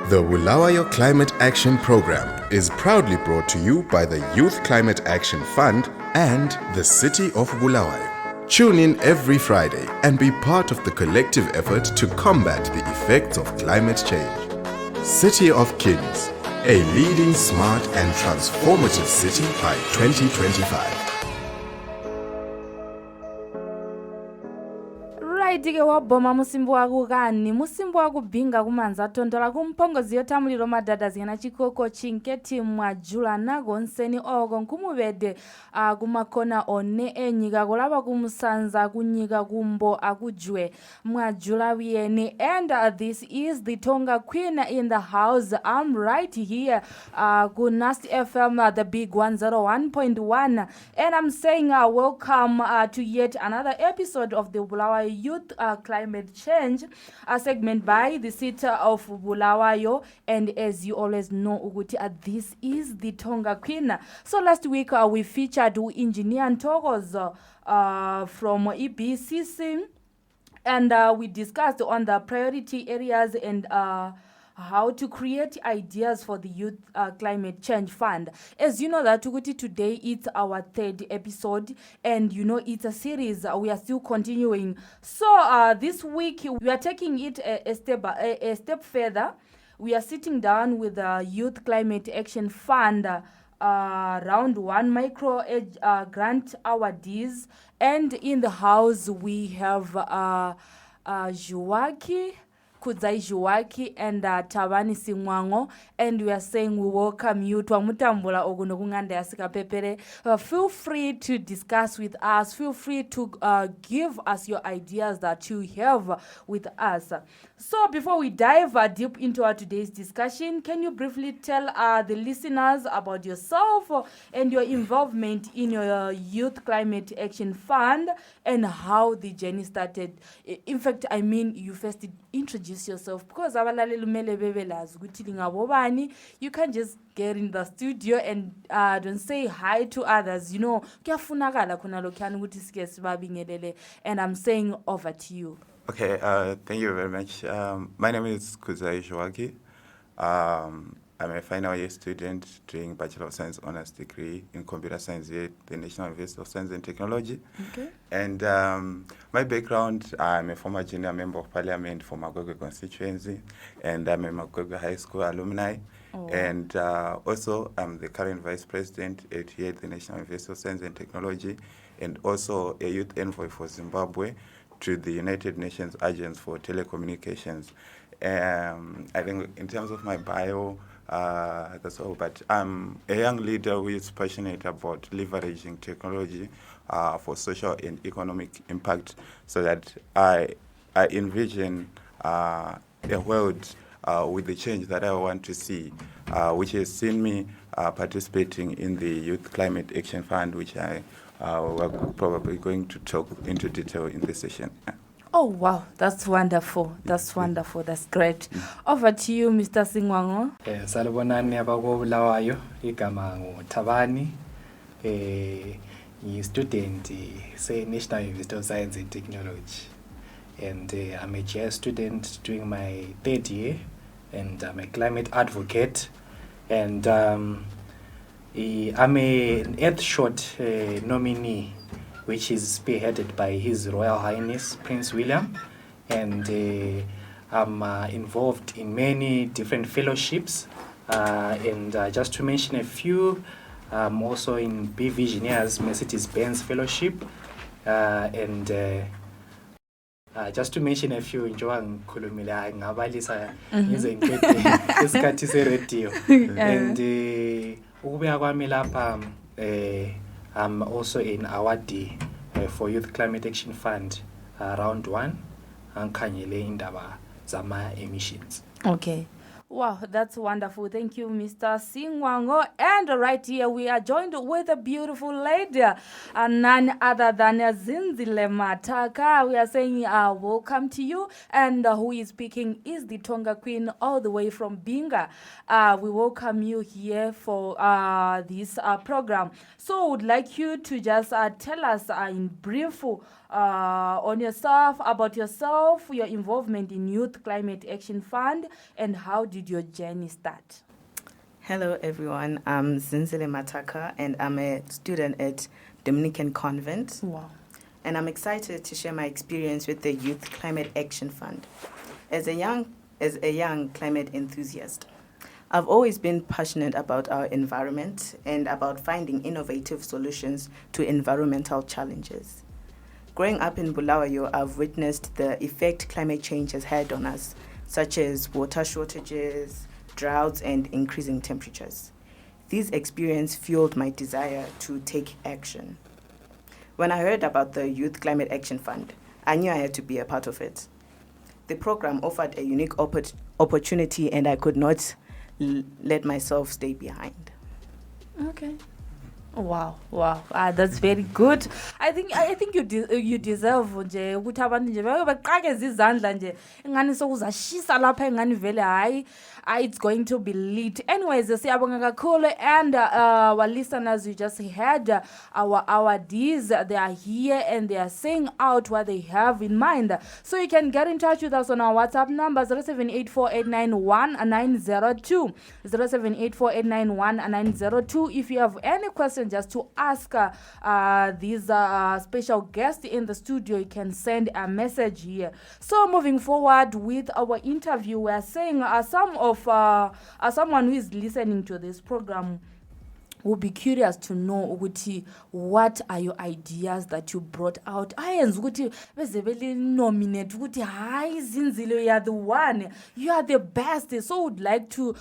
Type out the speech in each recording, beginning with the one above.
The Bulawayo Climate Action Program is proudly brought to you by the Youth Climate Action Fund and the City of Bulawayo. Tune in every Friday and be part of the collective effort to combat the effects of climate change. City of Kings, a leading smart and transformative city by 2025. Ke waboma musimbo waku kani musimbo waku binga kumanza tondola kumphongozi yotamuliro madada ziyana chikoko chinketi mwajula nago nseni oko nkumubede kumakona one enyika kulapa kumusanza kunyika kumbo akujwe mwajula wiyeni. And this is the Tonga Queen in the house. I'm right here ku Nasty FM, the big 101.1, and I'm saying welcome to yet another episode of the Bulawayo Youth Climate Change, a segment by the city of Bulawayo. And as you always know, Uguti, this is the Tonga Queen. So last week we featured engineer Ntogos from EBCC, and we discussed on the priority areas and how to create ideas for the Youth Climate Change Fund. As you know that today it's our third episode, and you know it's a series. We are still continuing. So this week we are taking it a step further. We are sitting down with the Youth Climate Action Fund round 1 Microgrant Awardees, and in the house we have Zhuwaki, Kudzai Zhuwaki, and Thabani Singwango, and we are saying we welcome you to Amutambula Ogunogungande Asika Pepere. Feel free to discuss with us. Feel free to give us your ideas that you have with us. So before we dive deep into our today's discussion, can you briefly tell the listeners about yourself and your involvement in your Youth Climate Action Fund and how the journey started? In fact, I mean, you first introduce yourself, because you can't just get in the studio and don't say hi to others. You know, and I'm saying over to you. Okay, thank you very much. My name is Kudzai Zhuwaki. I'm a final year student doing Bachelor of Science Honours degree in Computer Science at the National University of Science and Technology. Okay. And my background, I'm a former junior member of parliament for Magogwe constituency, and I'm a Magogwe High School alumni. Oh. And also, I'm the current vice president at the National University of Science and Technology, and also a youth envoy for Zimbabwe to the United Nations Agency for Telecommunications. I think in terms of my bio, that's all, but I'm a young leader who is passionate about leveraging technology for social and economic impact, so that I envision a world with the change that I want to see, which has seen me participating in the Youth Climate Action Fund, which we're probably going to talk into detail in this session. Oh, wow. That's wonderful. That's wonderful. That's great. Over to you, Mr. Singwango. Salubonani abako Bulawayo, igama Thabani, student say National University of Science and Technology. And I'm a GS student doing my third year, and I'm a climate advocate. And I'm an Earthshot nominee, which is spearheaded by His Royal Highness Prince William. And I'm involved in many different fellowships. And just to mention a few, I'm also in B Visionaries Mercedes-Benz Fellowship. And just to mention a few, njoang khulumila ngabalisa isikhathi se-radio. And ukubuya kwami lapha, I'm also an awardee for Youth Climate Action Fund round 1, angikhanyele indaba zama emissions. Okay. Wow, that's wonderful. Thank you, Mr. Singwango. And right here we are joined with a beautiful lady, none other than Zinzile Mataka. We are saying welcome to you. And who is speaking is the Tonga Queen all the way from Binga. We welcome you here for this program. So would like you to just tell us in brief about yourself, your involvement in Youth Climate Action Fund, and how do did your journey start? Hello, everyone. I'm Zinzile Mataka, and I'm a student at Dominican Convent. Wow. And I'm excited to share my experience with the Youth Climate Action Fund. As a young climate enthusiast, I've always been passionate about our environment and about finding innovative solutions to environmental challenges. Growing up in Bulawayo, I've witnessed the effect climate change has had on us, such as water shortages, droughts, and increasing temperatures. These experiences fueled my desire to take action. When I heard about the Youth Climate Action Fund, I knew I had to be a part of it. The program offered a unique opportunity, and I could not let myself stay behind. Okay. Wow. That's very good. I think you deserve nje ukuthi abantu nje baqakeze izandla nje ingani sokuzashisa lapha engani vele hayi it's going to be lit. Anyways, siyabonga kakhulu, and our listeners, you just heard our awardees. They are here and they are saying out what they have in mind. So you can get in touch with us on our WhatsApp number 0784891902 0784891902 if you have any question just to ask these special guests in the studio. You can send a message here. So moving forward with our interview, we are saying someone who is listening to this program will be curious to know ukuthi what are your ideas that you brought out. Ayenza ukuthi beze bele nominate ukuthi hayi Zinzile, you are the one, you are the best. So would like to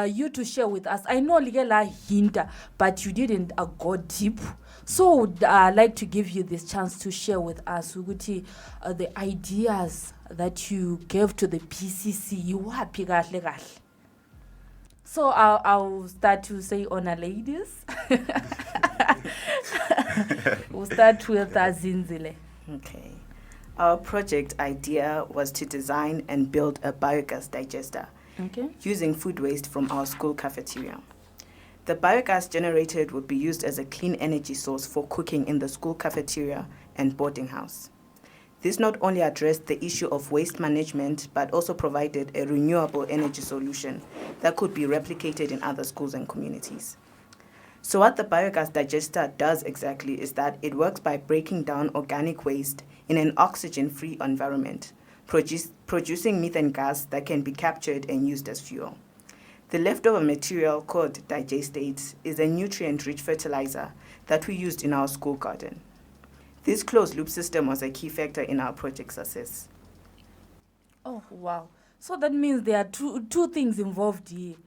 you to share with us. I know like la hint, but you didn't go deep. So would like to give you this chance to share with us ukuthi the ideas that you gave to the PCC. You happy kahle kahle. So I'll start to say honor ladies. We'll start with Zinzile. Okay. Our project idea was to design and build a biogas digester using food waste from our school cafeteria. The biogas generated would be used as a clean energy source for cooking in the school cafeteria and boarding house. This not only addressed the issue of waste management, but also provided a renewable energy solution that could be replicated in other schools and communities. So what the biogas digester does exactly is that it works by breaking down organic waste in an oxygen-free environment, producing methane gas that can be captured and used as fuel. The leftover material, called digestate, is a nutrient-rich fertilizer that we used in our school garden. This closed-loop system was a key factor in our project success. Oh, wow. So that means there are two things involved here.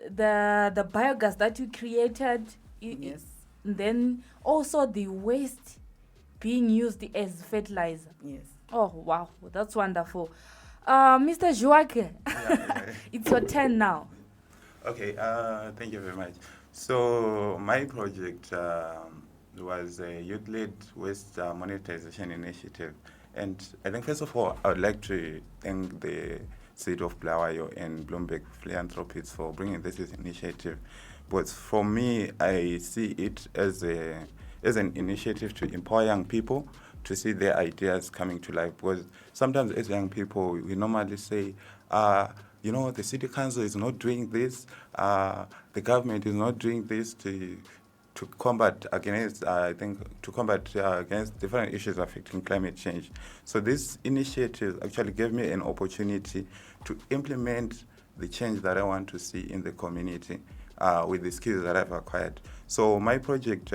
The biogas that you created, Yes. then also the waste being used as fertilizer. Yes. Oh, wow. That's wonderful. Mr. Zhuwaki, it's your turn now. Okay, thank you very much. So my project was a youth-led waste monetization initiative. And I think first of all, I would like to thank the City of Bulawayo and Bloomberg Philanthropies for bringing this initiative. But for me, I see it as an initiative to empower young people to see their ideas coming to life. Because sometimes as young people, we normally say, the city council is not doing this, the government is not doing this to combat against, against different issues affecting climate change. So this initiative actually gave me an opportunity to implement the change that I want to see in the community with the skills that I've acquired. So my project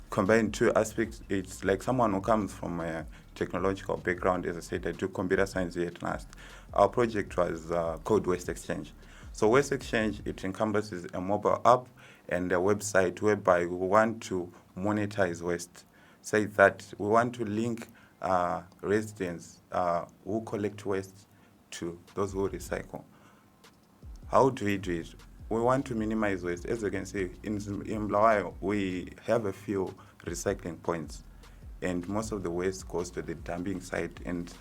combined two aspects. It's like someone who comes from a technological background. As I said, I do computer science here at NAST. Our project was called Waste Exchange. So Waste Exchange, it encompasses a mobile app and a website whereby we want to monetize waste. Say that we want to link residents who collect waste to those who recycle. How do we do it? We want to minimize waste. As you can see, in Bulawayo, we have a few recycling points, and most of the waste goes to the dumping site. And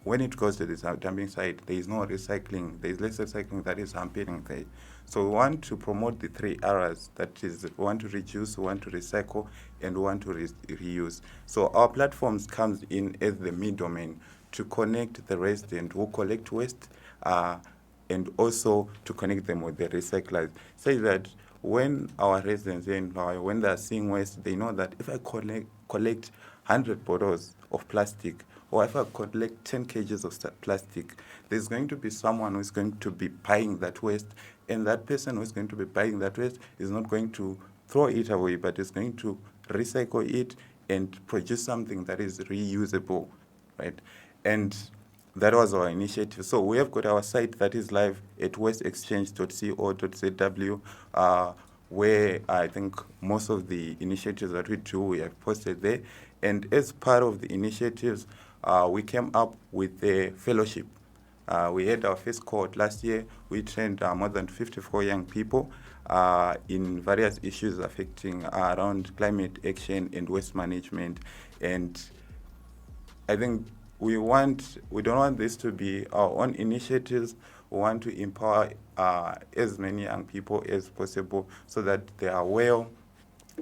when it goes to the dumping site, there is no recycling. There is less recycling that is happening there. So we want to promote the three areas. That is, we want to reduce, we want to recycle, and we want to reuse. So our platforms comes in as the middleman to connect the resident who collect waste and also to connect them with the recyclers. Say that when our residents here in Bulawayo, when they are seeing waste, they know that if I collect 100 bottles of plastic, or if I collect 10 kgs of plastic, there's going to be someone who's going to be buying that waste, and that person who's going to be buying that waste is not going to throw it away, but is going to recycle it and produce something that is reusable, right? And that was our initiative. So we have got our site that is live at wasteexchange.co.zw, where I think most of the initiatives that we do, we have posted there. And as part of the initiatives, we came up with a fellowship. We had our first cohort last year. We trained more than 54 young people in various issues affecting around climate action and waste management. And I think we don't want this to be our own initiatives. We want to empower as many young people as possible so that they are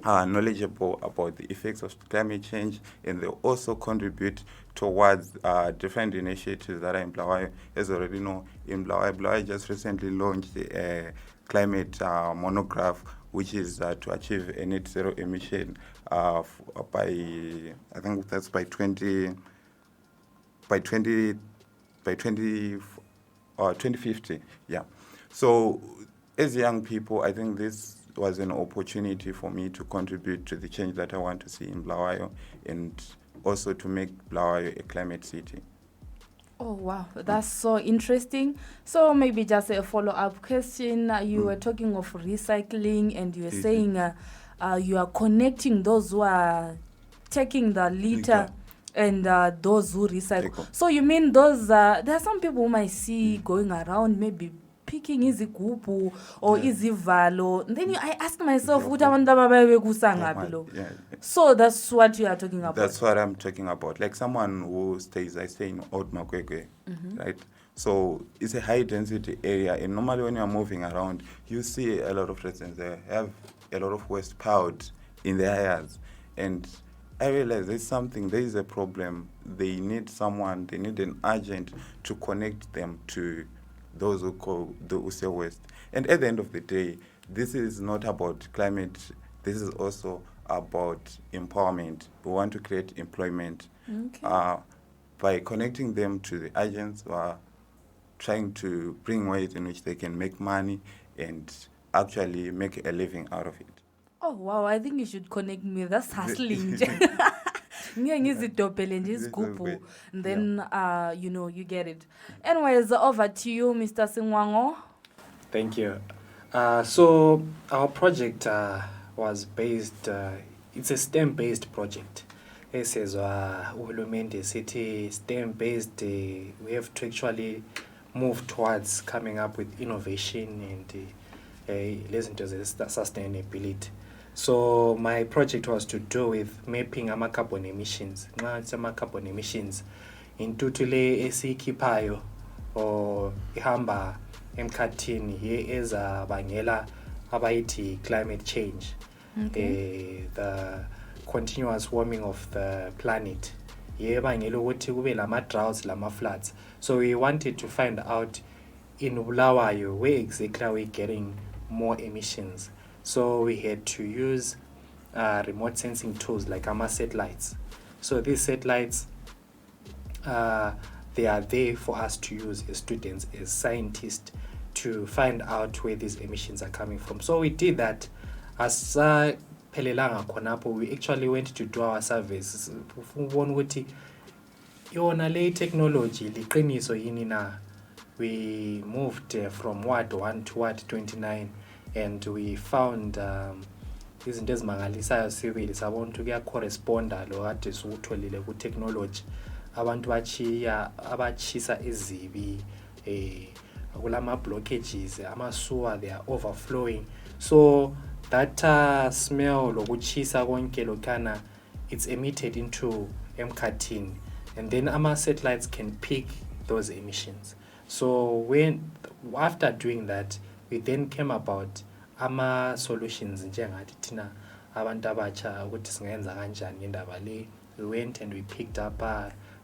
knowledgeable about the effects of climate change, and they also contribute towards different initiatives that are in Bulawayo. As you already know, in Bulawayo just recently launched a climate monograph, which is to achieve a net zero emission by, I think that's by 2050. Yeah. So as young people, I think this was an opportunity for me to contribute to the change that I want to see in Bulawayo, and also to make Bulawayo a climate city. Oh, wow. That's so interesting. So maybe just a follow-up question. You were talking of recycling, and you were saying you are connecting those who are taking the litter and those who recycle. So you mean those, there are some people whom I see going around maybe picking izigubhu or izivalo. Then I ask myself, so that's what you are talking about. That's what I'm talking about. Like someone who stays, I stay in Old Makwekwe, right? So it's a high density area, and normally when you're moving around, you see a lot of residents there have a lot of waste piled in their yards. And I realize there is a problem. They need an agent to connect them to those who sell waste. And at the end of the day, this is not about climate. This is also about empowerment. We want to create employment by connecting them to the agents who are trying to bring ways in which they can make money and actually make a living out of it. Oh, wow. I think you should connect me. That's hustling. Then, you get it. Anyways, over to you, Mr. Singwango. Thank you. So our project was based, it's a STEM-based project. It says, Uhulumende City, STEM-based, we have to actually move towards coming up with innovation and listen to the sustainability. So my project was to do with mapping carbon emissions. Carbon emissions intutule esikhiphayo or ihamba emkhathini ye ezabangela abayithi climate change. The continuous warming of the planet. Yebangela ukuthi kube lama droughts, lama floods. So we wanted to find out in Bulawayo where exactly are we getting more emissions. So we had to use remote sensing tools like our satellites. So these satellites, they are there for us to use as students, as scientists, to find out where these emissions are coming from. So we did that. As we actually went to do our surveys. We moved from Ward 1 to Ward 29. And we found izinto ezimangalisayo sibili sabona ukuthi kuyacorresponda lo kade siwutholile ku technology abantu abachisa izibi kulama blockages ama-sewer, they are overflowing. So that smell lokuchisa konke lokana, it's emitted into emkhathini, and then ama-satellites can pick those emissions. So after doing that, we then came about solutions njengathi thina abantu abatsha ukuthi singenza kanjani indaba le. We went and we picked up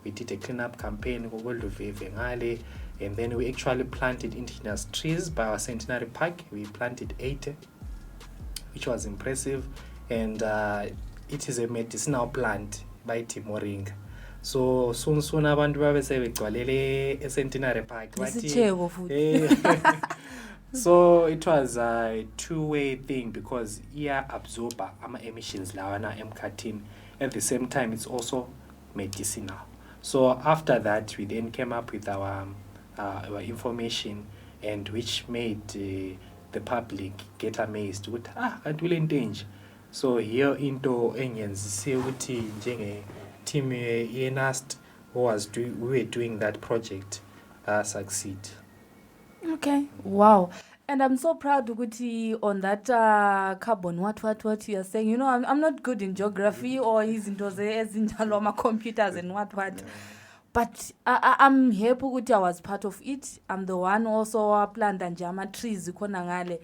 we did a clean up campaign ngale And then we actually planted indigenous trees by our centenary park. We planted 80, which was impressive. And it is a medicinal plant by Timoring. So soon abantu babese begcwalele eCentenary Park. So it was a two-way thing because absorb emissions lawana emkhathini. At the same time, it's also medicinal. So after that, we then came up with our information, and which made the public get amazed with antule danger. So here into engenzise ukuthi njenge team yenast we were doing that project succeed. Okay, wow. And I'm so proud ukuthi on that carbon what you are saying. You know, I'm not good in geography or his into the computers and what. But I'm happy ukuthi I was part of it. I'm the one also planted njama trees khona ngale.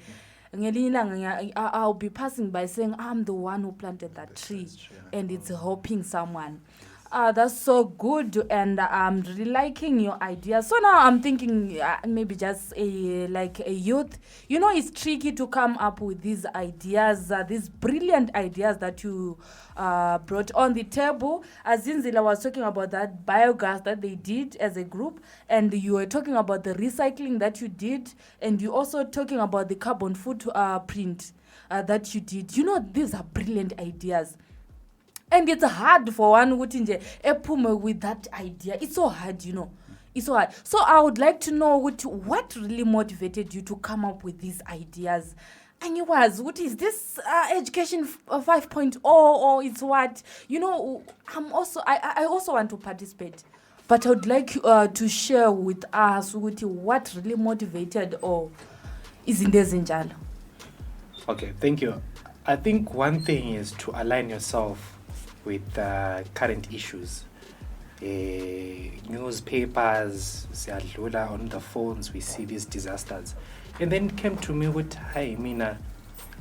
I'll be passing by saying I'm the one who planted that tree, and it's helping someone. That's so good, and I'm really liking your idea. So now I'm thinking maybe just like a youth. You know, it's tricky to come up with these ideas, these brilliant ideas that you brought on the table. As Zinzile was talking about that biogas that they did as a group, and you were talking about the recycling that you did, and you also talking about the carbon footprint that you did. You know, these are brilliant ideas. And it's hard for one with that idea. It's so hard, you know. It's so hard. So I would like to know what really motivated you to come up with these ideas. And what is this education 5.0 or it's what? You know, I also want to participate. But I would like to share with us what really motivated or is in Zinzile. Okay, thank you. I think one thing is to align yourself with current issues. Newspapers, on the phones, we see these disasters. And then it came to me with, hi, Mina,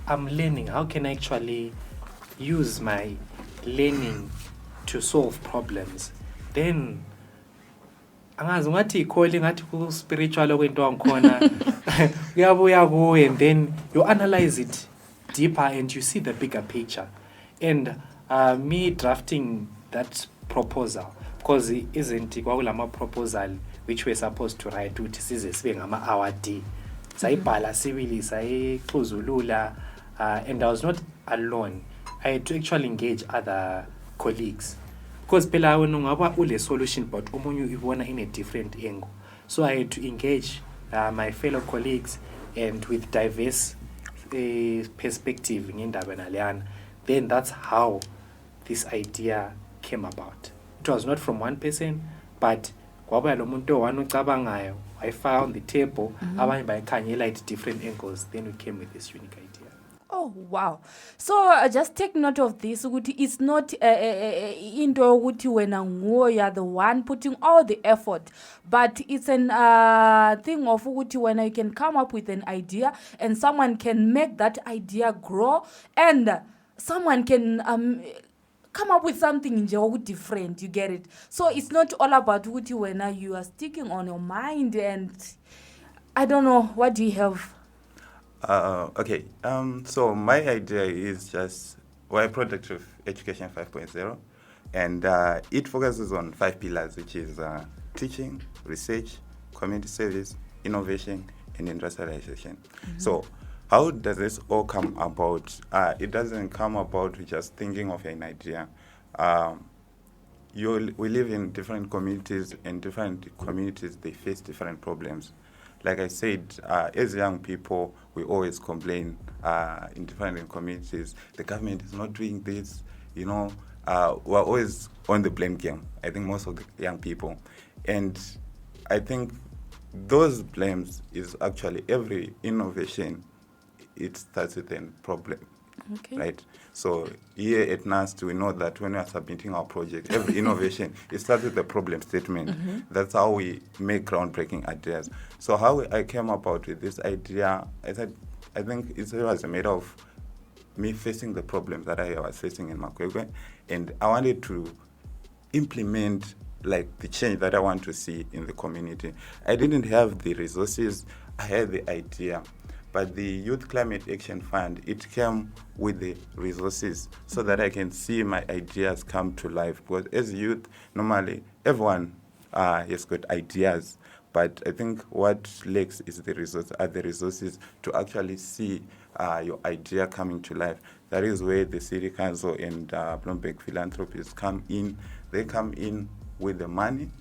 I'm learning. How can I actually use my learning to solve problems? Then, calling spiritual and then you analyze it deeper and you see the bigger picture. And me drafting that proposal, because it isn't a proposal which we're supposed to write, which is awardee. Saibala civili, saikuzulula, and I was not alone. I had to actually engage other colleagues. Because pela ule solution, but umonyu in a different angle. So I had to engage my fellow colleagues and with diverse perspective in Indaba. Then that's how this idea came about. It was not from one person, but I found the table, by different angles, then we came with this unique idea. Oh, wow. So just take note of this. It's not into when you're the one putting all the effort, but it's an thing of when you can come up with an idea and someone can make that idea grow, and someone can come up with something different. You get it? So it's not all about when you are sticking on your mind, and I don't know, what do you have? Okay. So my idea is just a product of Education 5.0, and it focuses on 5 pillars, which is teaching, research, community service, innovation, and industrialization. So how does this all come about? It doesn't come about with just thinking of an idea. We live in different communities, and different communities, they face different problems. Like I said, as young people, we always complain in different communities, the government is not doing this, we're always on the blame game, I think most of the young people. And I think those blames is actually every innovation, it starts with a problem, right? So here at NAST, we know that when we are submitting our project, every innovation, it starts with a problem statement. That's how we make groundbreaking ideas. So how I came about with this idea, I think it was a matter of me facing the problems that I was facing in Makwekwe, and I wanted to implement like the change that I want to see in the community. I didn't have the resources, I had the idea. But the Youth Climate Action Fund, it came with the resources so that I can see my ideas come to life. Because as youth, normally everyone has got ideas, but I think what lacks is the resources to actually see your idea coming to life. That is where the City Council and Bloomberg Philanthropies come in. They come in with the money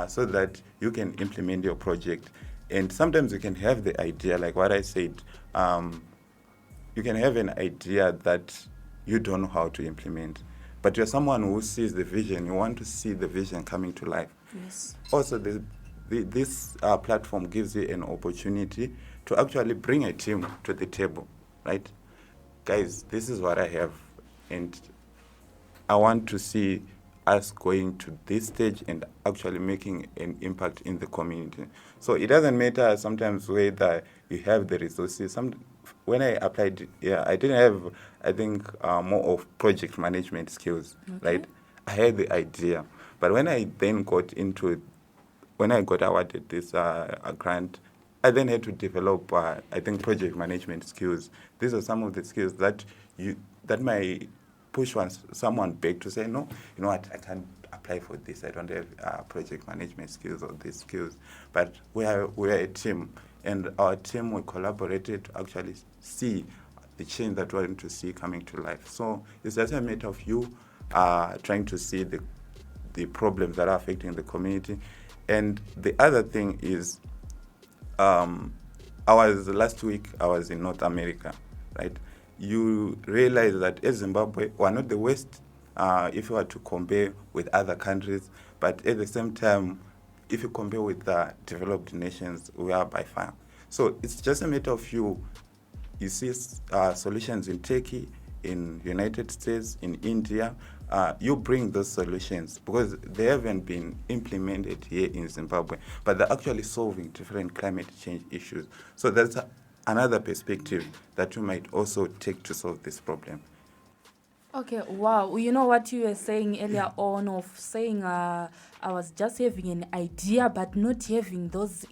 so that you can implement your project. And sometimes you can have the idea, like what I said, you can have an idea that you don't know how to implement. But you're someone who sees the vision. You want to see the vision coming to life. Yes. Also, this platform gives you an opportunity to actually bring a team to the table, right? Guys, this is what I have, and I want to see us going to this stage and actually making an impact in the community. So it doesn't matter sometimes whether you have the resources. When I applied, I didn't have, I think, more of project management skills, right? I had the idea. But when I then when I got awarded this grant, I then had to develop, I think, project management skills. These are some of the skills that might push someone back to say, no, you know what, I can't apply for this. I don't have project management skills or these skills. But we are a team, and our team, we collaborated to actually see the change that we want to see coming to life. So it's just a matter of you trying to see the problems that are affecting the community. And the other thing is, last week I was in North America, right? You realize that as Zimbabwe, we're not the worst if you were to compare with other countries, but at the same time, if you compare with the developed nations, we are by far. So it's just a matter of you see solutions in Turkey, in United States, in India. You bring those solutions because they haven't been implemented here in Zimbabwe, but they're actually solving different climate change issues. So that's another perspective that you might also take to solve this problem. Okay, wow. You know what you were saying earlier on of saying I was just having an idea but not having those,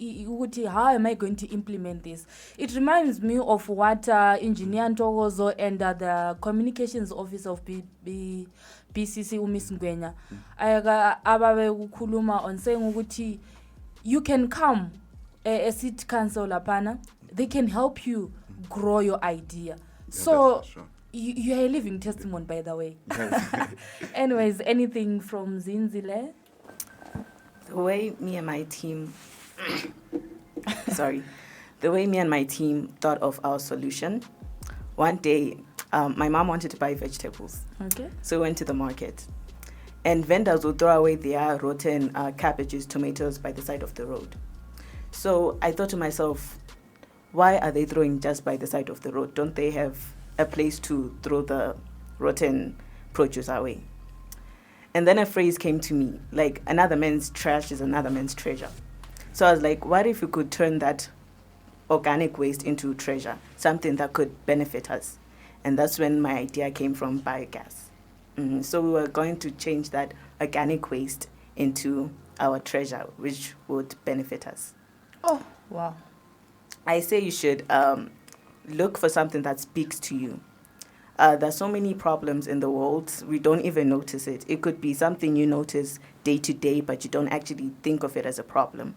how am I going to implement this? It reminds me of what Engineer Ntogozo and the Communications Office of BCC Miss Ngwenya ababe kukhuluma on saying ukuthi you can come a city council lapana, they can help you grow your idea. So you are a living testimony, by the way. Yes. Anyways, anything from Zinzile? The way me and my team thought of our solution, one day my mom wanted to buy vegetables. Okay. So we went to the market. And vendors would throw away their rotten cabbages, tomatoes by the side of the road. So I thought to myself, why are they throwing just by the side of the road? Don't they have a place to throw the rotten produce away? And then a phrase came to me, like, another man's trash is another man's treasure. So I was like, what if we could turn that organic waste into treasure, something that could benefit us? And that's when my idea came from biogas. So we were going to change that organic waste into our treasure, which would benefit us. Oh, wow. I say you should look for something that speaks to you. There's so many problems in the world, we don't even notice it. It could be something you notice day to day, but you don't actually think of it as a problem.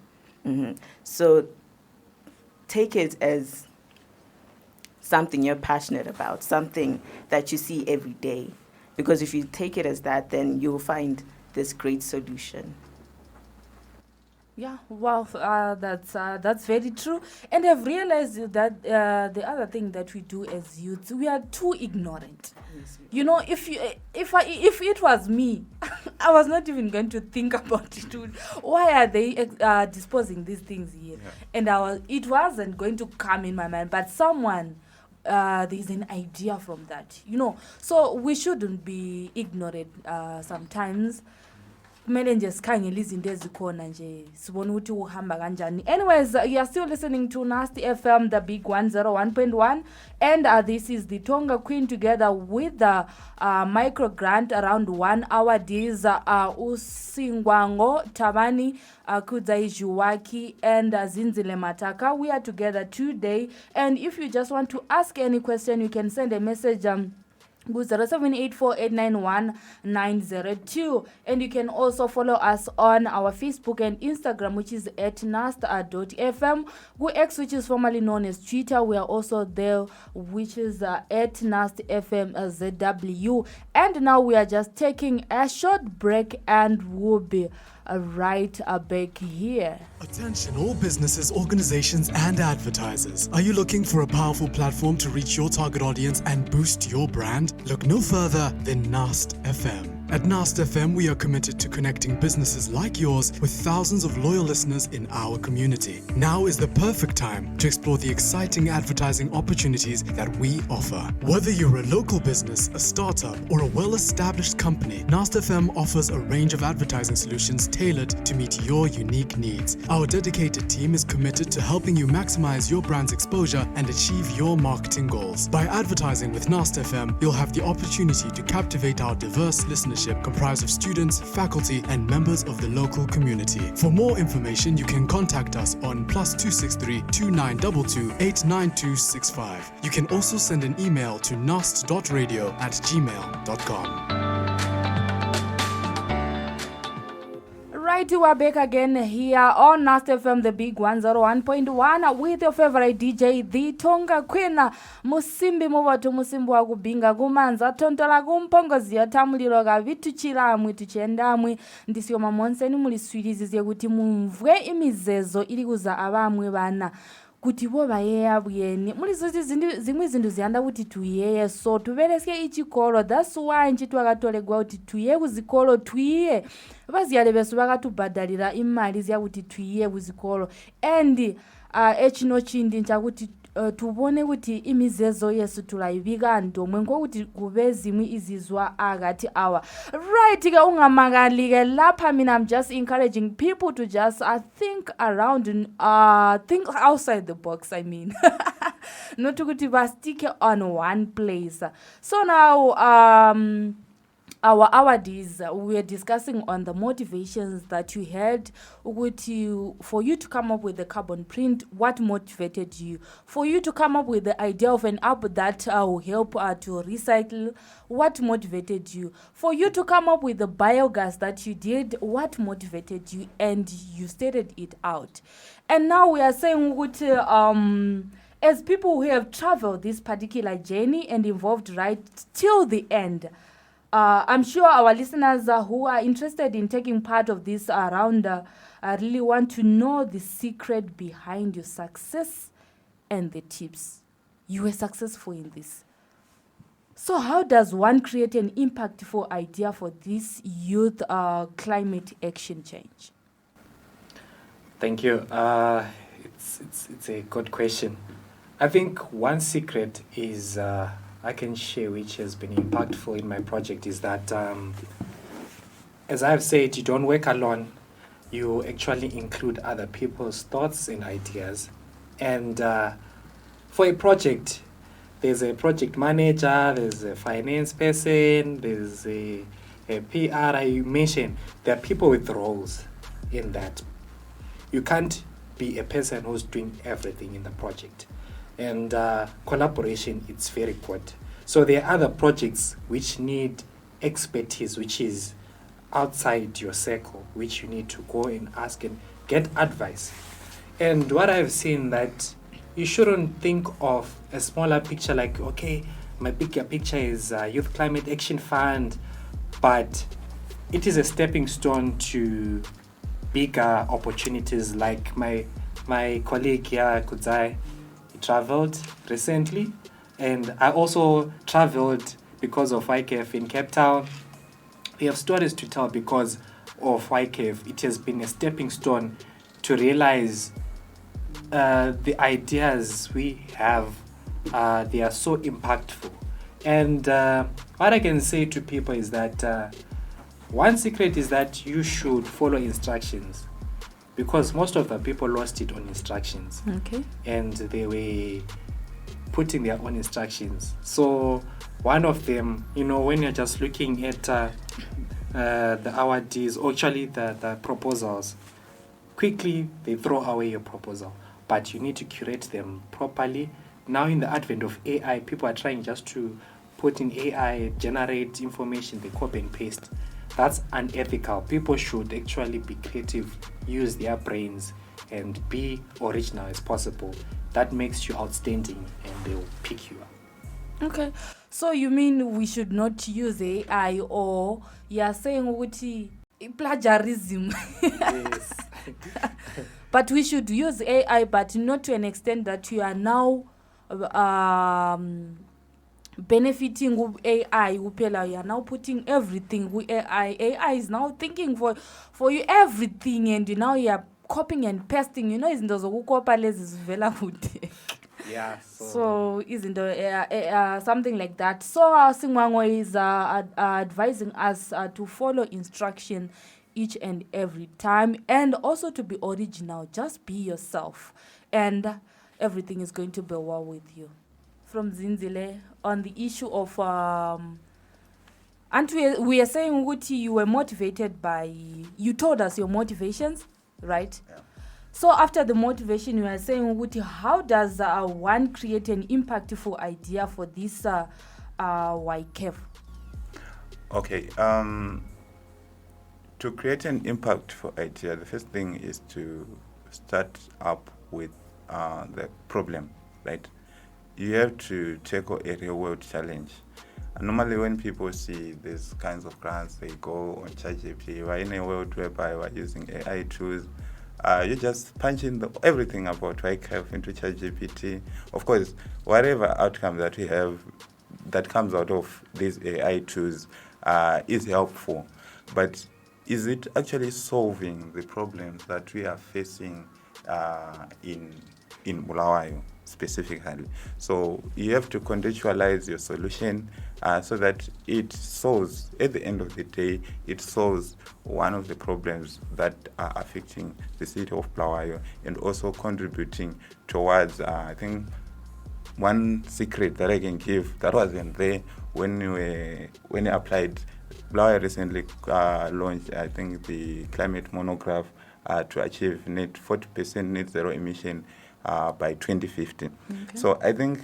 So take it as something you're passionate about, something that you see every day. Because if you take it as that, then you'll find this great solution. Yeah, wow, that's very true. And I've realized that the other thing that we do as youths, we are too ignorant. Yes, you know, if it was me, I was not even going to think about it. Why are they disposing these things here? Yeah. And it wasn't going to come in my mind, but someone. There's an idea from that, you know. So we shouldn't be ignorant sometimes. kumele nje sikhangele izinto ezikhona nje sibone ukuthi uhamba kanjani. Anyways, you are still listening to Nasty FM, the big 101.1, and this is the Tonga Queen together with the Microgrant around 1 Awardees, Singwango, Thabani, Kudzai, Zhuwaki, and Zinzile Mataka. We are together today, and if you just want to ask any question, you can send a message 0784891902, and you can also follow us on our Facebook and Instagram, which is @nast.fm. X, which is formerly known as Twitter, we are also there, which is @nastfmzw. And now we are just taking a short break, and we'll be right back here. Attention all businesses, organizations and advertisers. Are you looking for a powerful platform to reach your target audience and boost your brand? Look no further than Nast FM. At Nast FM, we are committed to connecting businesses like yours with thousands of loyal listeners in our community. Now is the perfect time to explore the exciting advertising opportunities that we offer. Whether you're a local business, a startup, or a well-established company, Nast FM offers a range of advertising solutions tailored to meet your unique needs. Our dedicated team is committed to helping you maximize your brand's exposure and achieve your marketing goals. By advertising with Nast FM, you'll have the opportunity to captivate our diverse listenership comprised of students, faculty, and members of the local community. For more information, you can contact us on +263 2922 89265. You can also send an email to nast.radio@gmail.com. Right, we are back again here on Nast FM, the big 101.1, with your favorite DJ, the Tonga Queen. Musimbi muvatu musimbi wa kubinga kumanza tontola kumpongozi yotamuliro ka vitu chilamwi tuchendamwi ndisiyo mamonseni muliswiriziye kuti mumvwe imizezo ili kuza abamwe bana kuti bo bayeya buyeni mulizozi zimwe zindu ziyanda kuti tuyeye so tubereske ichikolo. That's why nchitwa katolegwa kuti tuye kuzikolo tuye baziyale besu bakatubadalira imali ziya kuti tuye kuzikolo, and echino chindi nchakuti tubone kuti imizezo yesu tulayibika ndomwe ngokuthi kube zimwe izizwa akati awa. Right, ke ungamakalike lapha mina I'm just encouraging people to just think around, think outside the box, I mean. Not ukuthi bastike on one place. So now our awardees, we are discussing on the motivations that you had for you to come up with the carbon print. What motivated you? For you to come up with the idea of an app that will help to recycle. What motivated you? For you to come up with the biogas that you did. What motivated you? And you stated it out. And now we are saying as people who have traveled this particular journey and involved right till the end, I'm sure our listeners who are interested in taking part of this round really want to know the secret behind your success and the tips. You were successful in this. So how does one create an impactful idea for this youth climate action change? Thank you. It's a good question. I think one secret is I can share, which has been impactful in my project, is that, as I've said, you don't work alone. You actually include other people's thoughts and ideas. And for a project, there's a project manager, there's a finance person, there's a PR. I mentioned there are people with roles in that. You can't be a person who's doing everything in the project. And collaboration, it's very good. So there are other projects which need expertise, which is outside your circle, which you need to go and ask and get advice. And what I've seen that you shouldn't think of a smaller picture like, okay, my bigger picture is Youth Climate Action Fund, but it is a stepping stone to bigger opportunities. Like my colleague here, Kudzai, traveled recently, and I also traveled because of YKF in Cape Town. We have stories to tell because of YKF. It has been a stepping stone to realize the ideas we have, they are so impactful. And what I can say to people is that One secret is that you should follow instructions, because most of the people lost it on instructions. Okay. And they were putting their own instructions. So one of them, when you're just looking at the awardees, actually the proposals, quickly they throw away your proposal. But you need to curate them properly. Now in the advent of AI, people are trying just to put in AI, generate information, they copy and paste. That's unethical. People should actually be creative, use their brains, and be original as possible. That makes you outstanding, and they will pick you up. Okay. So you mean we should not use AI, or you are saying ukuthi plagiarism? Yes. But we should use AI, but not to an extent that you are now benefiting with AI. You are now putting everything with AI. AI is now thinking for you everything, and now you are copying and pasting. Izinto zokukopa lezi zivela kude. Yeah. So isn't something like that. So Singwango is advising us to follow instruction each and every time, and also to be original. Just be yourself, and everything is going to be well with you. From Zinzile on the issue of and we are saying Wuti, you were motivated by, you told us your motivations, right? Yeah. So after the motivation, you are saying Wuti, how does one create an impactful idea for this YCAF? Okay. To create an impactful idea, the first thing is to start up with the problem, right? You have to tackle a real world challenge. And normally when people see these kinds of grants, they go on ChatGPT. We're in a world whereby we're using AI tools. You just punch in everything about YCAF into ChatGPT. Of course, whatever outcome that we have that comes out of these AI tools is helpful. But is it actually solving the problems that we are facing in Bulawayo specifically? So you have to contextualize your solution so that it solves, at the end of the day, it solves one of the problems that are affecting the city of Bulawayo, and also contributing towards, I think, one secret that I can give that wasn't there when you applied. Bulawayo recently launched, I think, the climate monograph to achieve 40% net zero emission by 2050. Okay. So I think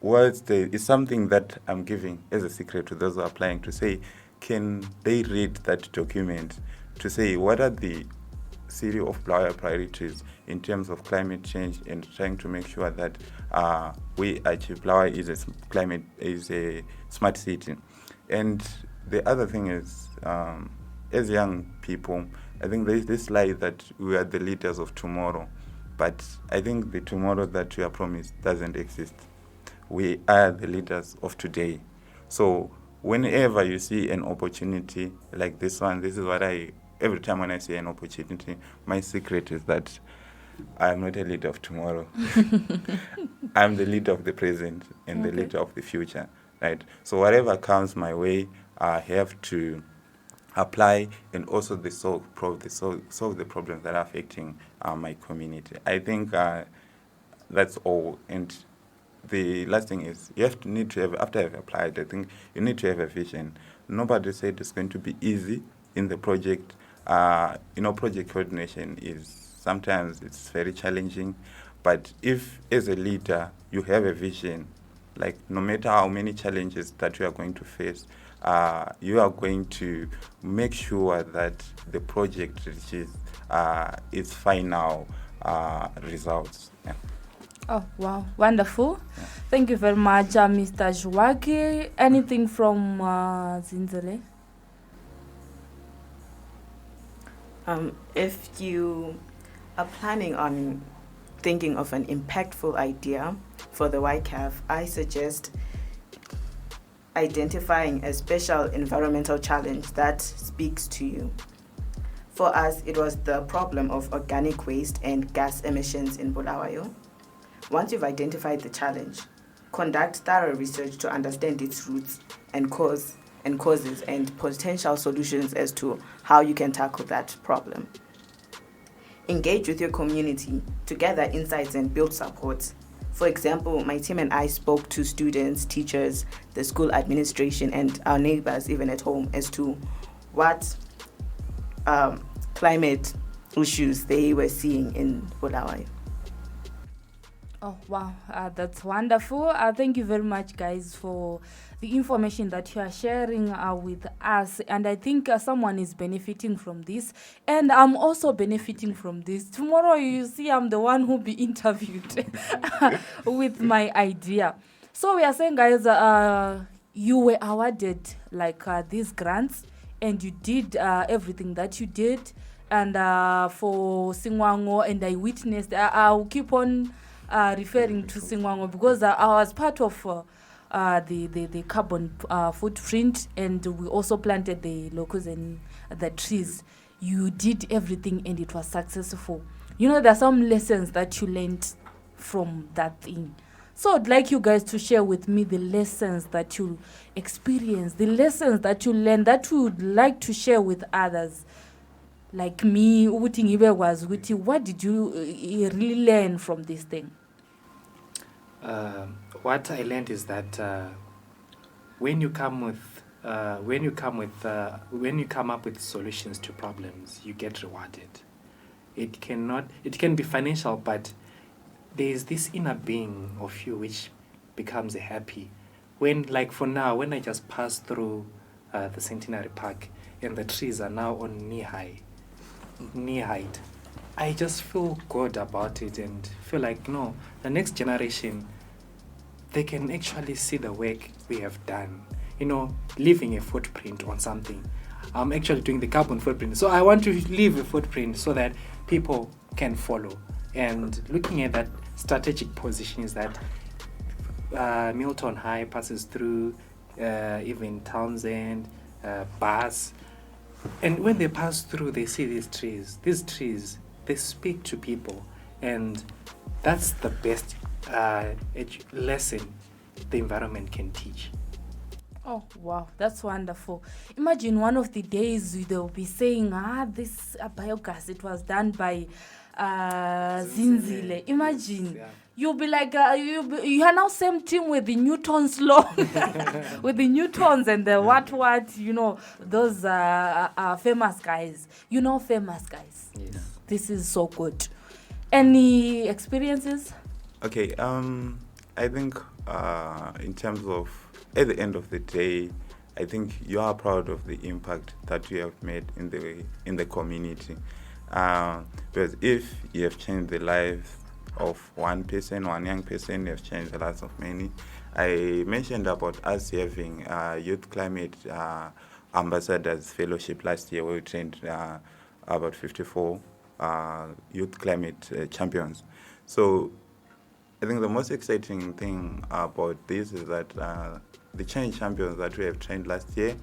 it's something that I'm giving as a secret to those who are applying, to say, can they read that document to say what are the city of Bulawayo priorities in terms of climate change, and trying to make sure that we achieve Bulawayo is a smart city. And the other thing is, as young people, I think there is this lie that we are the leaders of tomorrow. But I think the tomorrow that we are promised doesn't exist. We are the leaders of today. So whenever you see an opportunity like this one, this is what every time when I see an opportunity, my secret is that I'm not a leader of tomorrow. I'm the leader of the present and the leader of the future, right? So whatever comes my way, I have to apply and also solve the problems that are affecting my community. I think that's all. And the last thing is, need to have, after I've applied, I think you need to have a vision. Nobody said it's going to be easy in the project. Project coordination sometimes it's very challenging, but if as a leader you have a vision, like no matter how many challenges that you are going to face, you are going to make sure that the project reaches its final results. Yeah. Oh, wow. Wonderful. Yeah. Thank you very much, Mr. Zhuwaki. Anything from Zinzile? If you are planning on thinking of an impactful idea for the YCAF, I suggest identifying a special environmental challenge that speaks to you. For us, it was the problem of organic waste and gas emissions in Bulawayo. Once you've identified the challenge, conduct thorough research to understand its roots and cause, and causes and potential solutions as to how you can tackle that problem. Engage with your community to gather insights and build support. For example, my team and I spoke to students, teachers, the school administration, and our neighbors, even at home, as to what climate issues they were seeing in Bulawayo. Oh, wow. That's wonderful. Thank you very much, guys, for the information that you are sharing with us. And I think someone is benefiting from this. And I'm also benefiting from this. Tomorrow, you see, I'm the one who will be interviewed with my idea. So we are saying, guys, you were awarded like these grants, and you did everything that you did. And for Singwango, and I witnessed, I'll keep on referring to Singwango because I was part of the carbon footprint, and we also planted the locals and the trees. You did everything and it was successful. You know, there are some lessons that you learned from that thing. So I'd like you guys to share with me the lessons that you experienced, the lessons that you learned that you would like to share with others. Like me, what did you really learn from this thing? What I learned is that when you come up with solutions to problems, you get rewarded. It can be financial, but there is this inner being of you which becomes happy. When I just passed through the Centenary Park and the trees are now on knee height, I just feel good about it and feel like, no, the next generation, they can actually see the work we have done, leaving a footprint on something. I'm actually doing the carbon footprint, so I want to leave a footprint so that people can follow. And looking at that strategic position is that Milton High passes through even Townsend, Bass. And when they pass through, they see these trees. These trees, they speak to people. And that's the best lesson the environment can teach. Oh, wow, that's wonderful. Imagine one of the days they'll be saying, this biogas, it was done by Zinzile. Imagine. Yeah. You'll be like, you are now same team with the Newton's law, with the Newtons and the what, those famous guys. Famous guys. Yes. This is so good. Any experiences? Okay, I think in terms of, at the end of the day, I think you are proud of the impact that you have made in the community. Because if you have changed the life of one young person, you have changed the lives of many. I mentioned about us having Youth Climate Ambassadors Fellowship last year, where we trained about 54 Youth Climate Champions. So I think the most exciting thing about this is that the change champions that we have trained last year,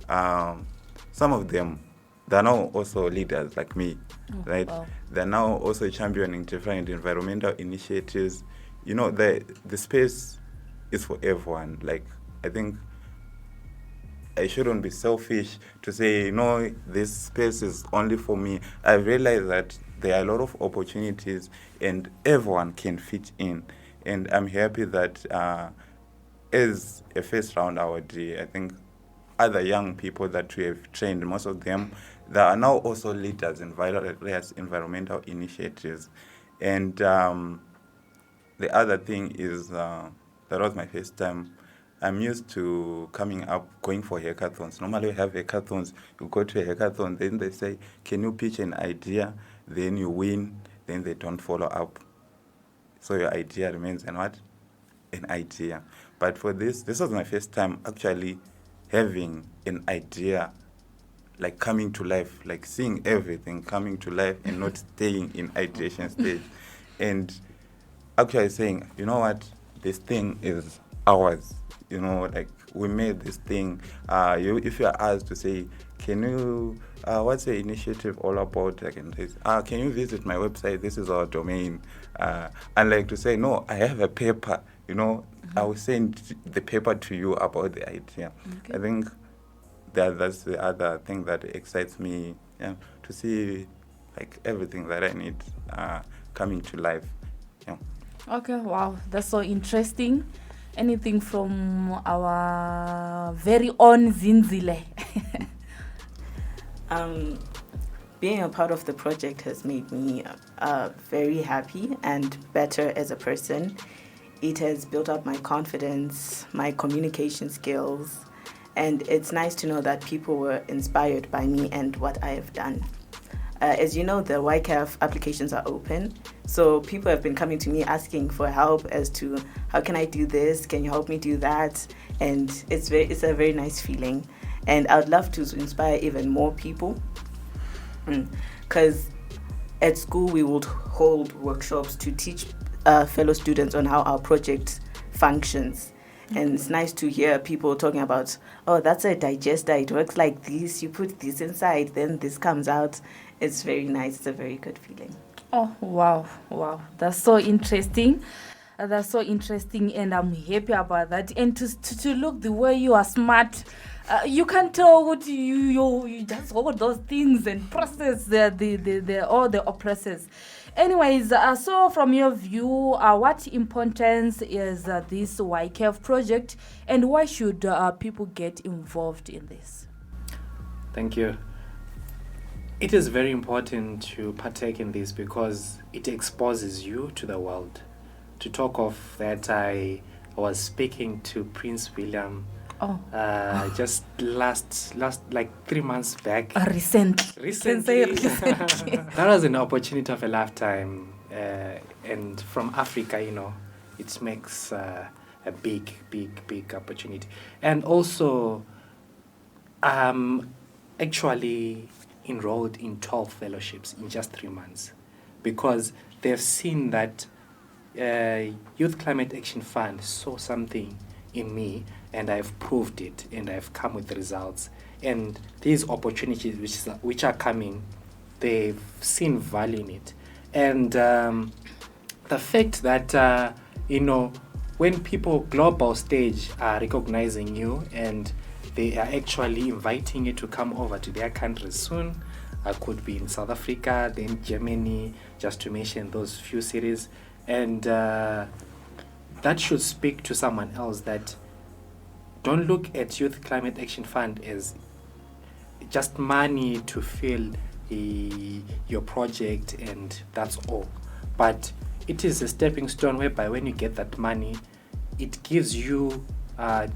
some of them, they're now also leaders like me, right? Wow. They're now also championing different environmental initiatives. The space is for everyone. Like, I think I shouldn't be selfish to say, no, this space is only for me. I've realized that there are a lot of opportunities and everyone can fit in. And I'm happy that as a first round awardee, I think other young people that we have trained, most of them, they are now also leaders in various environmental initiatives. And the other thing is, that was my first time. I'm used to going for hackathons. Normally we have hackathons, you go to a hackathon, then they say, can you pitch an idea? Then you win, then they don't follow up. So your idea remains an idea. But for this was my first time actually having an idea, like coming to life, like seeing everything coming to life and not staying in ideation stage. And actually saying, you know what, this thing is ours. Like we made this thing. If you are asked to say, can you, what's the initiative all about? I can say, can you visit my website? This is our domain. And like to say, no, I have a paper, I will send the paper to you about the idea. Okay. I think that's the other thing that excites me, to see like everything that I need coming to life. Yeah. Okay, wow, that's so interesting. Anything from our very own Zinzile? Being a part of the project has made me very happy and better as a person. It has built up my confidence, my communication skills, and it's nice to know that people were inspired by me and what I have done. As you know, the YCAF applications are open, so people have been coming to me asking for help as to how can I do this, can you help me do that, and it's a very nice feeling, and I would love to inspire even more people, because at school we would hold workshops to teach fellow students on how our project functions. And it's nice to hear people talking about, oh, that's a digester, it works like this, you put this inside, then this comes out. It's very nice, it's a very good feeling. Oh, wow, that's so interesting. That's so interesting, and I'm happy about that. And to look the way you are smart, you can tell what you just hold those things and process all the process. Anyways, so from your view, what importance is this YCAF project, and why should people get involved in this? Thank you. It is very important to partake in this because it exposes you to the world. To talk of that, I was speaking to Prince William just last like 3 months back. Recently. That was an opportunity of a lifetime, and from Africa, it makes a big opportunity. And also, actually enrolled in 12 fellowships in just 3 months, because they've seen that Youth Climate Action Fund saw something in me, and I've proved it, and I've come with the results. And these opportunities which are coming, they've seen value in it. And the fact that when people global stage are recognizing you and they are actually inviting you to come over to their countries soon. I could be in South Africa, then Germany, just to mention those few cities. And that should speak to someone else that don't look at Youth Climate Action Fund as just money to fill your project and that's all. But it is a stepping stone whereby when you get that money, it gives you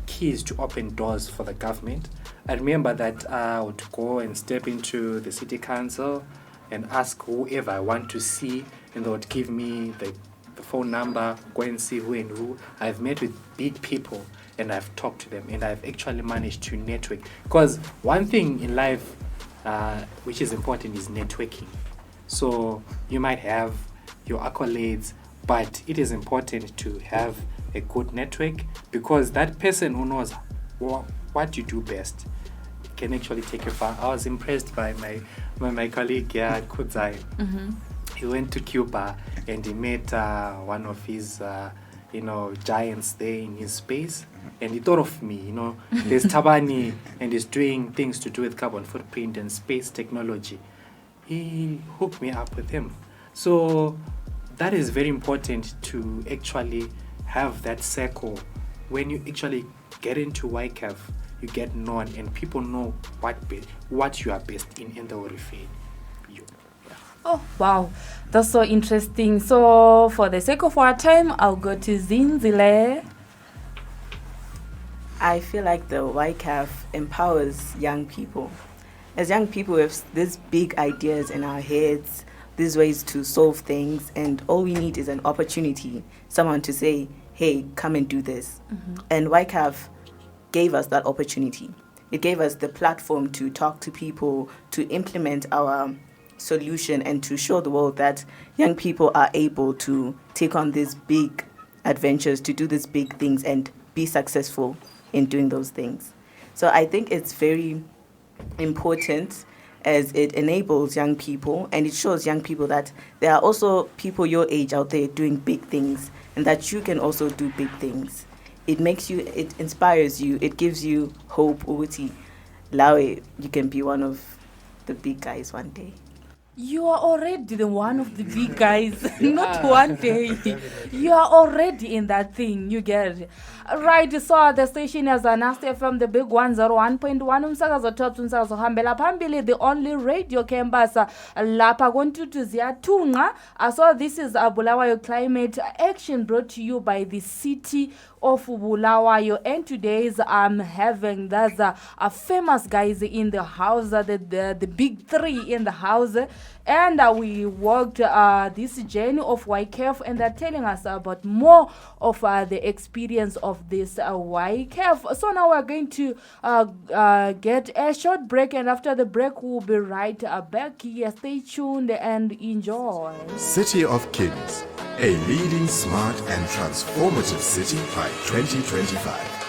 keys to open doors for the government. I remember that I would go and step into the city council and ask whoever I want to see, and they would give me the phone number, go and see who and who. I've met with big people and I've talked to them, and I've actually managed to network. Because one thing in life which is important is networking. So you might have your accolades, but it is important to have a good network, because that person who knows what you do best can actually take you far. I was impressed by my colleague here at Kudzai. Mm-hmm. He went to Cuba and he met one of his giants there in his space, and he thought of me. There's Thabani, and he's doing things to do with carbon footprint and space technology. He hooked me up with him. So that is very important to actually have that circle. When you actually get into YCAF, you get known and people know what you are best in, and they will refer you. Yeah. Oh, wow. That's so interesting. So for the sake of our time, I'll go to Zinzile. I feel like the YCAF empowers young people. As young people, we have these big ideas in our heads, these ways to solve things, and all we need is an opportunity, someone to say, hey, come and do this. Mm-hmm. And YCAF gave us that opportunity. It gave us the platform to talk to people, to implement our solution, and to show the world that young people are able to take on these big adventures, to do these big things and be successful in doing those things. So I think it's very important, as it enables young people and it shows young people that there are also people your age out there doing big things, and that you can also do big things. It inspires you, it gives you hope, uti. Lawe, you can be one of the big guys one day. You are already the one of the big guys, not one day. You are already in that thing, you get it. Right, so the station is Nasta FM, the big 101.1, umsakazo top umsakazo hambela phambili, the only radio campus lapha kontutu ziyathunqa. So this is Bulawayo Climate Action, brought to you by the city of Bulawayo, and today's I'm having that's famous guys in the house, the big three in the house, and we walked this journey of YCAF, and they're telling us about more of the experience of this YCAF. So now we're going to get a short break, and after the break we'll be right back here. Stay tuned and enjoy. City of Kings, a leading smart and transformative city by 2025.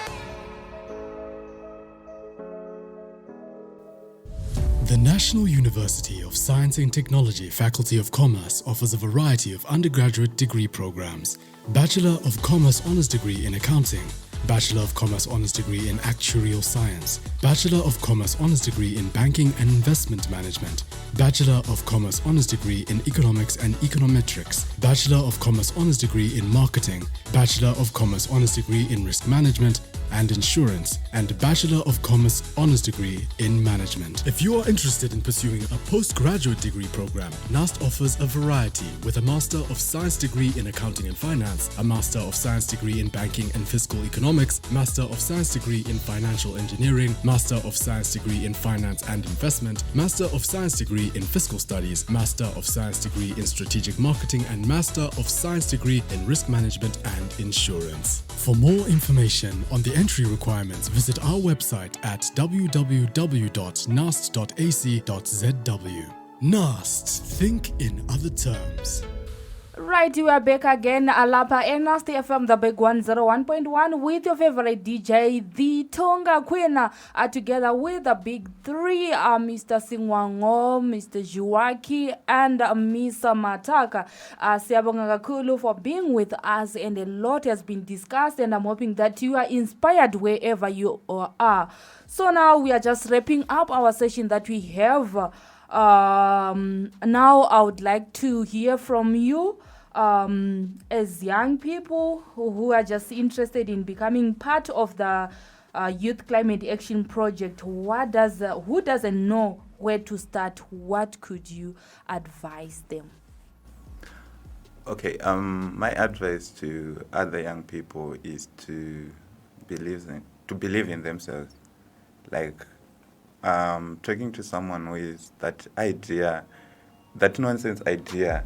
The National University of Science and Technology Faculty of Commerce offers a variety of undergraduate degree programs. Bachelor of Commerce Honours Degree in Accounting, Bachelor of Commerce Honours Degree in Actuarial Science, Bachelor of Commerce Honours Degree in Banking and Investment Management, Bachelor of Commerce Honours Degree in Economics and Econometrics, Bachelor of Commerce Honours Degree in Marketing, Bachelor of Commerce Honours Degree in Risk Management and Insurance, and Bachelor of Commerce Honours Degree in Management. If you are interested in pursuing a postgraduate degree program, NAST offers a variety with a Master of Science degree in Accounting and Finance, a Master of Science degree in Banking and Fiscal Economics, Master of Science degree in Financial Engineering, Master of Science degree in Finance and Investment, Master of Science degree in Fiscal Studies, Master of Science degree in Strategic Marketing, and Master of Science degree in Risk Management and Insurance. For more information on the entry requirements, visit our website at www.nast.ac.zw. NAST, think in other terms. Right, you are back again. Alapa and Nasta FM, the big 101.1, with your favorite DJ, the Tonga Queen, together with the big three, Mr. Singwango, Mr. Zhuwaki, and Miss Mataka. Siyabonga kakhulu for being with us, and a lot has been discussed, and I'm hoping that you are inspired wherever you are. So now we are just wrapping up our session that we have. Now I would like to hear from you. As young people who are just interested in becoming part of the Youth Climate Action Project, who doesn't know where to start? What could you advise them? Okay, my advice to other young people is to believe in themselves. Like talking to someone with that idea, that nonsense idea.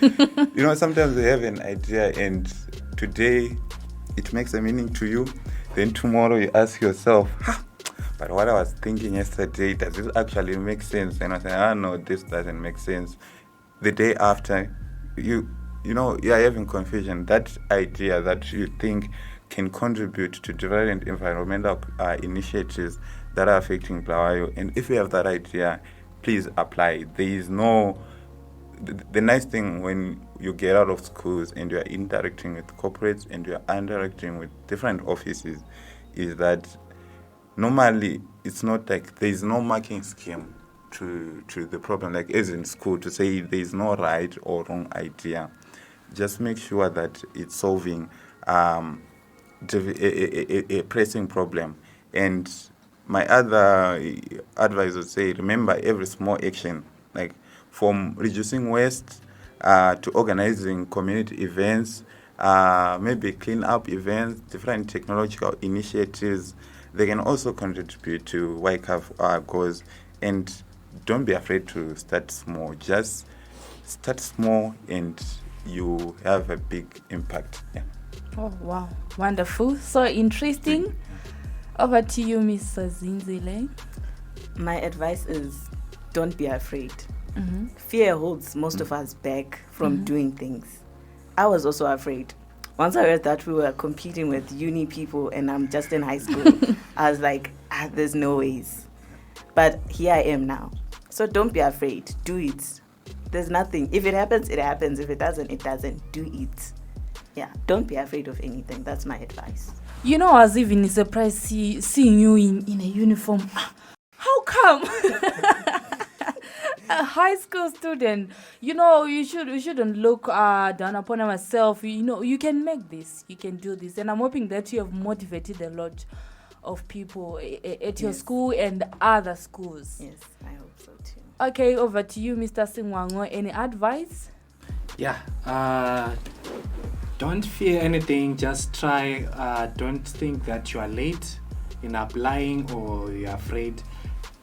You know, sometimes you have an idea and today it makes a meaning to you. Then tomorrow you ask yourself, but what I was thinking yesterday, does this actually make sense? And I say, no, this doesn't make sense. The day after, you are having confusion. That idea that you think can contribute to different environmental initiatives that are affecting Bulawayo. And if you have that idea, please apply. There is no... The nice thing when you get out of schools and you are interacting with corporates and you are interacting with different offices is that normally it's not like there is no marking scheme to the problem, like as in school, to say there is no right or wrong idea. Just make sure that it's solving a pressing problem. And my other advice would say, remember every small action, like from reducing waste to organizing community events, maybe clean up events, different technological initiatives, they can also contribute to YCAF goals. And don't be afraid to start small. Just start small and you have a big impact. Yeah. Oh, wow. Wonderful. So interesting. Over to you, Mrs. Zinzile. My advice is don't be afraid. Mm-hmm. Fear holds most of us back from doing things. I was also afraid. Once I heard that we were competing with uni people and I'm just in high school, I was like, there's no ways. But here I am now. So don't be afraid. Do it. There's nothing. If it happens, it happens. If it doesn't, it doesn't. Do it. Yeah, don't be afraid of anything. That's my advice. You know, I was even surprised seeing you in a uniform. A high school student, you know, you shouldn't look down upon myself. You know, you can make this, you can do this, and I'm hoping that you have motivated a lot of people at your school and other schools. Yes, I hope so too. Okay, over to you, Mr. Singwango. Any advice? Yeah, don't fear anything, just try. Don't think that you are late in applying or you're afraid.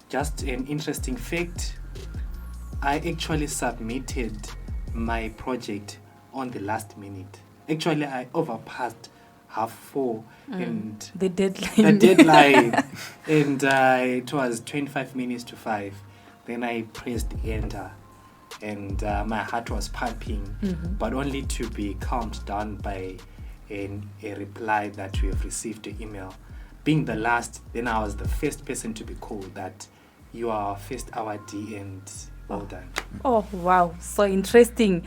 Just an interesting fact, I actually submitted my project on the last minute. Actually, I overpassed 4:30 and The deadline. and it was 25 minutes to 5. Then I pressed enter and my heart was pumping, but only to be calmed down by a reply that we have received an email. Being the last, then I was the first person to be called that you are first awardee and well done. Oh, wow. So interesting.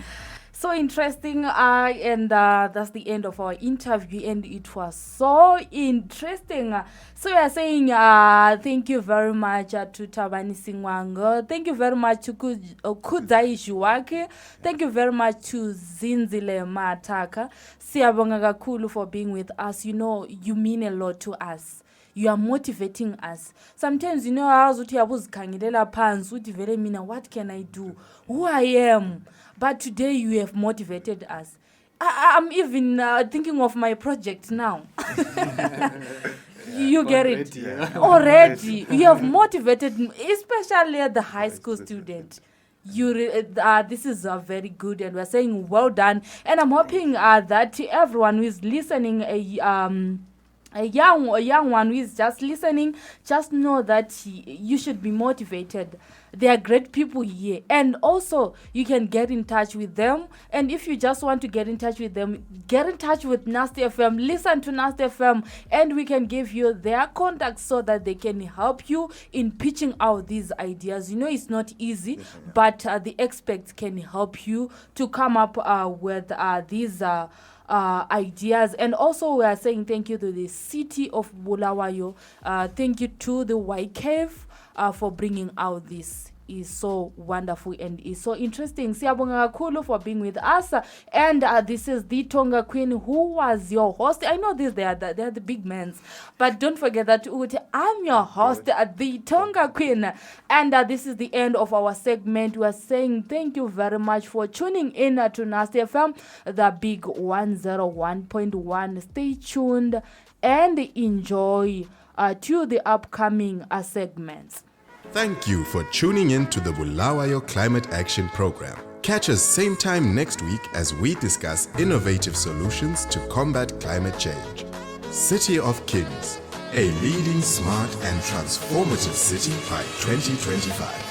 So interesting. And that's the end of our interview. And it was so interesting. So we are saying thank you very much to Thabani Singwango. Thank you very much to Kudzai Zhuwaki. Thank you very much to Zinzile Mataka. Siyabonga kakhulu for being with us. You know, you mean a lot to us. You are motivating us. Sometimes, you know, what can I do? Who I am? But today you have motivated us. I'm even thinking of my project now. You get it? Already. You have motivated me, especially the high school student. This is very good, and we're saying well done. And I'm hoping that everyone who is listening, a young one who is just listening, just know that you should be motivated. They are great people here, and also you can get in touch with them. And if you just want to get in touch with them, get in touch with Nasty FM, listen to Nasty FM, and we can give you their contacts so that they can help you in pitching out these ideas. You know, it's not easy, but the experts can help you to come up with these ideas. And also we are saying thank you to the city of Bulawayo. Thank you to the White Cave for bringing out this. Is so wonderful and is so interesting. Siyabonga kakhulu for being with us. And this is the Tonga Queen who was your host. I know they are the big men, but don't forget that I'm your host, the Tonga Queen. And this is the end of our segment. We are saying thank you very much for tuning in to Nasty FM, the big 101.1. Stay tuned and enjoy to the upcoming segments. Thank you for tuning in to the Bulawayo Climate Action Program. Catch us same time next week as we discuss innovative solutions to combat climate change. City of Kings, a leading smart and transformative city by 2025.